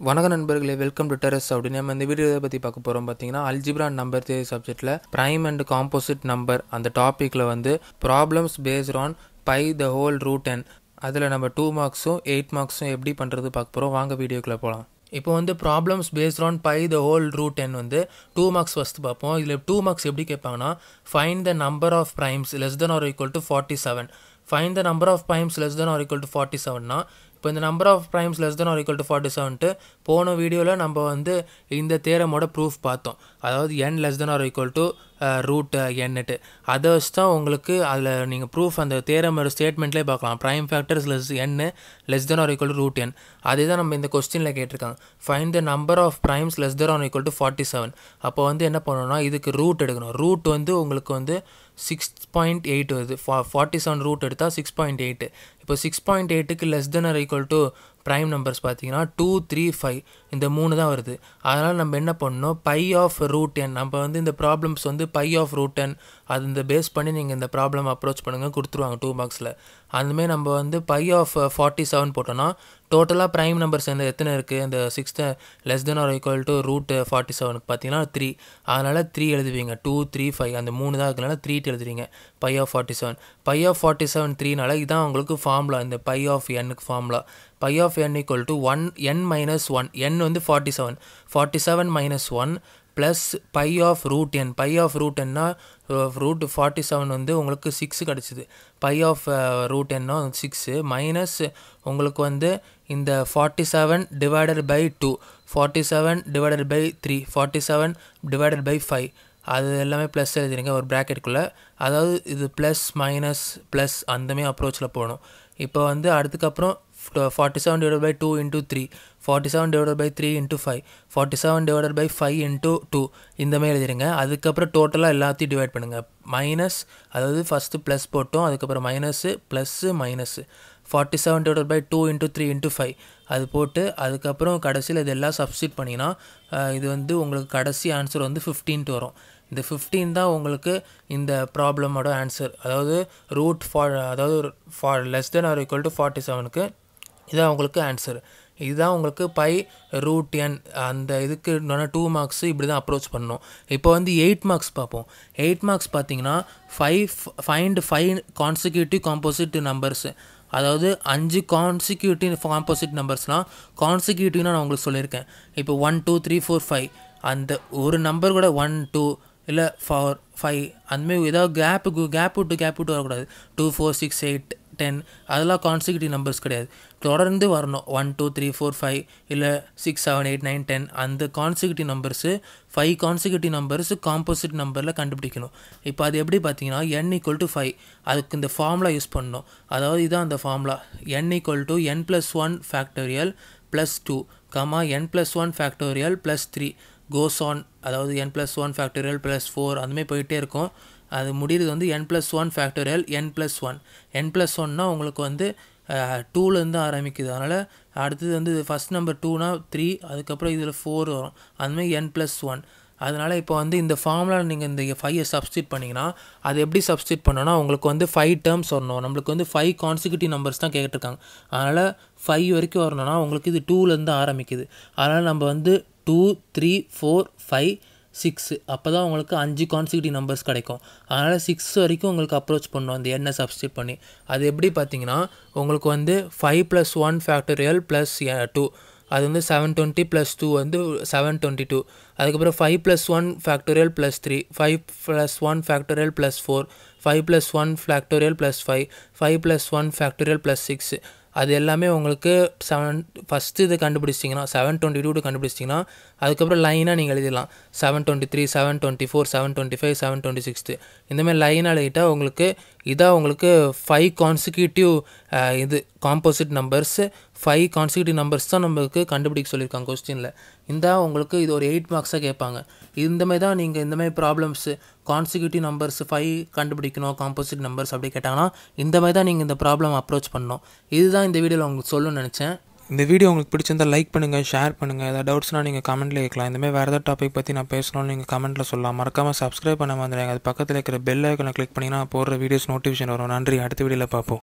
வணக்கம் நண்பர்களே, welcome to terraceout. நம்ம இந்த வீடியோ பற்றி பார்க்க போகிறோம் பார்த்தீங்கன்னா, அல்ஜிப்ரா நம்பர் தியரி சப்ஜெக்டில் ப்ரைம் அண்ட் காம்போசிட் நம்பர் அந்த டாப்பிக்கில் வந்து problems based on by the whole root n அதில் நம்ம 2 மார்க்ஸும் 8 மார்க்ஸும் எப்படி பண்ணுறது பார்க்க போகிறோம். வாங்க வீடியோக்குள்ளே போகலாம். இப்போ வந்து problems based on by the whole root n வந்து 2 மார்க்ஸ் ஃபஸ்ட்டு பார்ப்போம். இதில் 2 மார்க்ஸ் எப்படி கேட்பாங்கன்னா, find the number of primes less than or equal to 47. Find the number of primes less than or equal to 47னா இப்போ இந்த number of primes less than or equal to 47ட்டு போன வீடியோவில் நம்ம வந்து இந்த தேரமோட ப்ரூஃப் பார்த்தோம். அதாவது n less than or equal to root என்னட்டு அதை வச்சு தான் உங்களுக்கு அதில் நீங்கள் ப்ரூஃப் அந்த தேரமோட ஸ்டேட்மெண்ட்லேயே பார்க்கலாம். Prime factors less than or equal to root n. அதே தான் நம்ம இந்த கொஸ்டினில் கேட்டிருக்காங்க. Find the number of primes less than or equal to 47. அப்போ வந்து என்ன பண்ணணும்னா, இதுக்கு ரூட் எடுக்கணும். ரூட் வந்து உங்களுக்கு வந்து 6.8 வருது. 47 ரூட் எடுத்தால் 6.8. இப்போ 6.8க்கு less than or equal to prime numbers பார்த்தீங்கன்னா 2, 3, 5 இந்த 3 தான் வருது. அதனால் நம்ம என்ன பண்ணணும், பை ஆஃப் ரூட் n. நம்ம வந்து இந்த ப்ராப்ளம்ஸ் வந்து பை ஆஃப் ரூட் n அது இந்த பேஸ் பண்ணி நீங்கள் இந்த ப்ராப்ளம் அப்ரோச் பண்ணுங்கள், கொடுத்துருவாங்க 2 மார்க்ஸில். அதுமாதிரி நம்ம வந்து பை ஆஃப் 47 போட்டோன்னா டோட்டலாக ப்ரைம் நம்பர்ஸ் எத்தனை இருக்குது, இந்த 6 less than or equal to root 47க்கு பார்த்தீங்கன்னா 3. அதனால் 3 எழுதுவீங்க. 2, 3, 5 அந்த 3 தான் இருக்கிறனால 3 எழுதுறீங்க. பை ஆஃப் 47 பை ஆஃப் 47 3னால இதான் உங்களுக்கு ஃபார்முலா. இந்த பை ஆஃப் n-க்கு formula pi of n equal to 1 n minus 1. n வந்து 47 minus 1 plus pi of root n. Pi of root n-னா ரூட் 47 வந்து உங்களுக்கு 6 கிடச்சிது. பை ஆஃப் ரூட் n-னா 6 மைனஸ் உங்களுக்கு வந்து இந்த 47 divided by 2, 47 divided by 3, 47 divided by 5 அது எல்லாமே ப்ளஸ் எழுதிருங்க ஒரு ப்ராக்கெட்டுக்குள்ளே. அதாவது இது ப்ளஸ் மைனஸ் ப்ளஸ் அந்தமாரி அப்ரோச்சில் போகணும். இப்போ வந்து அதுக்கப்புறம் 47 divided by 2 into 3, 47 divided by 3 into 5, 47 divided by 5 into 2 இந்த மாதிரி எழுதிருங்க. அதுக்கப்புறம் டோட்டலாக எல்லாத்தையும் டிவைட் பண்ணுங்கள். மைனஸ் அதாவது ஃபஸ்ட்டு ப்ளஸ் போட்டோம், அதுக்கப்புறம் minus plus minus 47 divided by 2 into 3 into 5 அது போட்டு அதுக்கப்புறம் கடைசியில் இதெல்லாம் சப்ஸ்டிட் பண்ணிங்கன்னா இது வந்து உங்களுக்கு கடைசி ஆன்சர் வந்து 15 வரும். இந்த 15 தான் உங்களுக்கு இந்த ப்ராப்ளமோட ஆன்சர். அதாவது ரூட் அதாவது less than or equal to 47க்கு இதான் உங்களுக்கு ஆன்சர். இதுதான் உங்களுக்கு பை ரூட் n. அந்த இதுக்கு 2 மார்க்ஸ் இப்படி தான் அப்ரோச் பண்ணணும். இப்போ வந்து 8 மார்க்ஸ் பார்ப்போம். 8 மார்க்ஸ் பார்த்தீங்கன்னா ஃபைண்ட் 5 கான்சிக்யூட்டிவ் காம்போசிட் நம்பர்ஸ். அதாவது 5 கான்சிக்யூட்டிவ் காம்போசிட் நம்பர்ஸ்னால் கான்சிக்யூட்டிவ்னா நான் உங்களுக்கு சொல்லியிருக்கேன். இப்போ 1, 2, 3, 4, 5 அந்த ஒரு நம்பர் கூட 1, 2 இல்லை 4, 5 அந்தமாரி ஏதாவது கேப் விட்டு வரக்கூடாது. 2, 4, 6, 8, 10 அதெல்லாம் கான்சிக்யூட்டிவ் நம்பர்ஸ் கிடையாது. தொடர்ந்து வரணும். 1, 2, 3, 4, 5 இல்லை 6, 7, 8, 9, 10 அந்த consecutive numbers 5 consecutive numbers composite நம்பரில் கண்டுபிடிக்கணும். இப்போ அது எப்படி பார்த்தீங்கன்னா n ஈக்குவல் டு 5 அதுக்கு இந்த ஃபார்முலா யூஸ் பண்ணணும். அதாவது இதுதான் அந்த formula. n equal to n + 1 factorial plus 2 n + 1 factorial plus 3 goes on. அதாவது n + 1 ஃபேக்டோரியல் ப்ளஸ் 4 அந்தமாதிரி போயிட்டே இருக்கும். அது முடிகிறது வந்து n + 1 ஃபேக்டோரியல் n + 1. n + 1னா உங்களுக்கு வந்து 2லேருந்து ஆரம்பிக்குது. அதனால் அடுத்தது வந்து ஃபஸ்ட் நம்பர் 2னா 3, அதுக்கப்புறம் இதில் 4 வரும். அதுமாதிரி n + 1. அதனால் இப்போ வந்து இந்த ஃபார்முலா நீங்கள் இந்த 5 சப்ஸ்டிட் பண்ணிங்கன்னா அது எப்படி சப்ஸ்டிட் பண்ணோன்னா உங்களுக்கு வந்து 5 டேர்ம்ஸ் வரணும். நம்மளுக்கு வந்து 5 கான்சிக்யூட்டிவ் நம்பர்ஸ் தான் கேட்டிருக்காங்க. அதனால் 5 வரைக்கும் வரணும்னா உங்களுக்கு இது 2லேருந்து ஆரம்பிக்குது. அதனால் நம்ம வந்து 2, 3, 4, 5, 6 அப்போ தான் உங்களுக்கு 5 கான்சிக்யூட்டிவ் நம்பர்ஸ் கிடைக்கும். அதனால் 6 வரைக்கும் உங்களுக்கு அப்ரோச் பண்ணணும் அந்த எண்ணை சப்ஸ்டிட் பண்ணி. அது எப்படி பார்த்தீங்கன்னா உங்களுக்கு வந்து 5 + 1 ஃபேக்டோரியல் ப்ளஸ் 2 அது வந்து 720 + 2 வந்து 722. அதுக்கப்புறம் 5 + 1 factorial plus 3, 5 + 1 factorial plus 4, 5 + 1 factorial plus 5, 5 + 1 factorial plus 6 அது எல்லாமே உங்களுக்கு ஃபஸ்ட்டு இது கண்டுபிடிச்சிட்டிங்கன்னா 722 கண்டுபிடிச்சிட்டிங்கன்னா அதுக்கப்புறம் லைனாக நீங்கள் எழுதிடலாம். 723, 724, 725, 726 இந்தமாதிரி லைனாக எழுதிட்டால் உங்களுக்கு இதான் உங்களுக்கு 5 கான்சிக்யூட்டிவ் இது காம்போசிட் நம்பர்ஸு 5 கான்சிக்யூட்டிவ் நம்பர்ஸ் தான் நம்மளுக்கு கண்டுபிடிக்க சொல்லியிருக்காங்க கொஸ்டினில். இந்த உங்களுக்கு இது ஒரு 8 மார்க்ஸாக கேட்பாங்க. இந்தமாதிரி தான் நீங்கள் இந்தமாதிரி ப்ராப்ளம்ஸு கான்சிக்யூட்டிவ் நம்பர்ஸ் 5 கண்டுபிடிக்கணும் காம்போசிட் நம்பர்ஸ் அப்படி கேட்டாங்கன்னா இந்த மாதிரி தான் நீங்கள் இந்த ப்ராப்ளம் அப்ரோச் பண்ணணும். இதுதான் இந்த வீடியோவில் உங்களுக்கு சொல்லணும்னு நினச்சேன். இந்த வீடியோ உங்களுக்கு பிடிச்சிருந்தால் லைக் பண்ணுங்கள், ஷேர் பண்ணுங்கள். ஏதாவது டவுட்ஸ்னால் நீங்கள் கமெண்ட்டில் கேட்கலாம். இந்தமாதிரி வேறு ஏதாவது டாபிக் பற்றி நான் பேசணும்னு நீங்கள் கமெண்ட்டில் சொல்லலாம். மறக்காமல் சப்ஸ்கிரைப் பண்ண வந்துடுங்க. அது பக்கத்தில் இருக்கிற பெல் ஐக்கனை கிளிக் பண்ணிங்கன்னா போடுற வீடியோஸ் நோட்டிஃபிகேஷன் வரும். நன்றி. அடுத்த வீடியோவில் பார்ப்போம்.